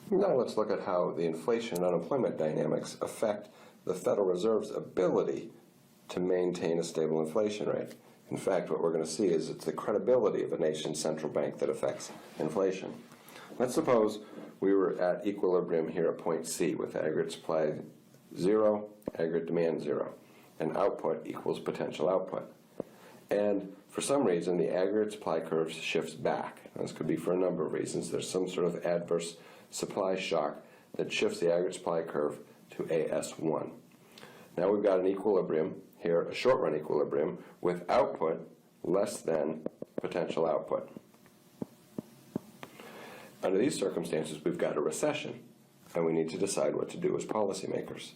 Now let's look at how the inflation and unemployment dynamics affect the Federal Reserve's ability to maintain a stable inflation rate. In fact, what we're going to see is it's the credibility of a nation's central bank that affects inflation. Let's suppose we were at equilibrium here at point C with aggregate supply 0, aggregate demand 0, and output equals potential output. And for some reason, the aggregate supply curve shifts back. This could be for a number of reasons. There's some sort of adverse supply shock that shifts the aggregate supply curve to AS1. Now we've got an equilibrium here, a short-run equilibrium, with output less than potential output. Under these circumstances, we've got a recession, and we need to decide what to do as policymakers.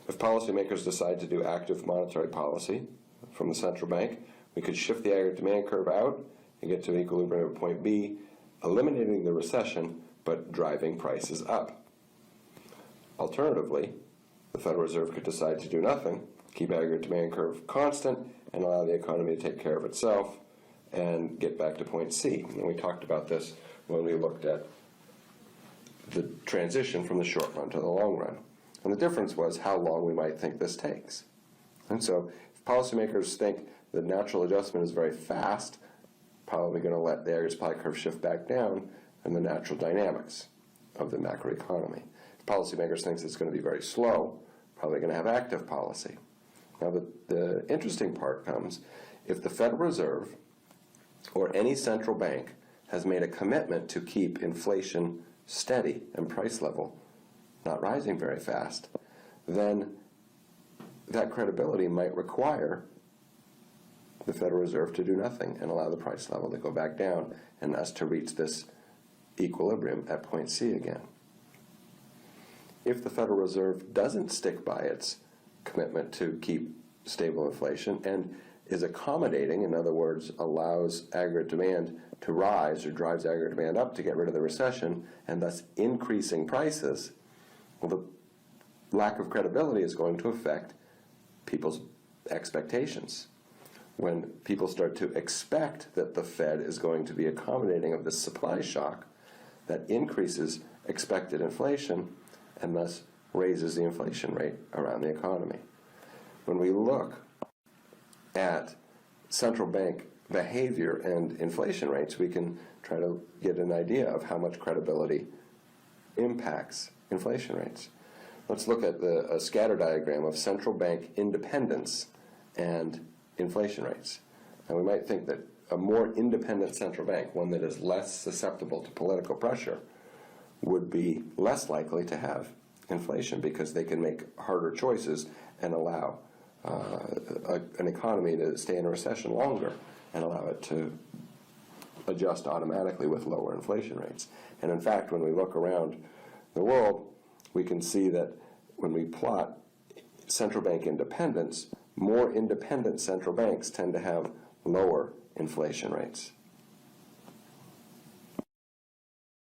If policymakers decide to do active monetary policy from the central bank, we could shift the aggregate demand curve out and get to equilibrium at point B, eliminating the recession but driving prices up. Alternatively, the Federal Reserve could decide to do nothing, keep aggregate demand curve constant, and allow the economy to take care of itself and get back to point C. And we talked about this when we looked at the transition from the short run to the long run. And the difference was how long we might think this takes. And so if policymakers think the natural adjustment is very fast, probably going to let the aggregate supply curve shift back down and the natural dynamics of the macroeconomy. If policymakers think it's going to be very slow, probably going to have active policy. Now the interesting part comes if the Federal Reserve or any central bank has made a commitment to keep inflation steady and price level not rising very fast, then that credibility might require the Federal Reserve to do nothing and allow the price level to go back down and us to reach this equilibrium at point C again. If the Federal Reserve doesn't stick by its commitment to keep stable inflation and is accommodating, in other words, allows aggregate demand to rise or drives aggregate demand up to get rid of the recession and thus increasing prices, well, the lack of credibility is going to affect people's expectations. When people start to expect that the Fed is going to be accommodating of this supply shock, that increases expected inflation and thus raises the inflation rate around the economy. When we look at central bank behavior and inflation rates, we can try to get an idea of how much credibility impacts inflation rates. Let's look at a scatter diagram of central bank independence and inflation rates. And we might think that a more independent central bank, one that is less susceptible to political pressure, would be less likely to have inflation because they can make harder choices and allow an economy to stay in a recession longer and allow it to adjust automatically with lower inflation rates. And in fact, when we look around the world, we can see that when we plot central bank independence, more independent central banks tend to have lower inflation rates.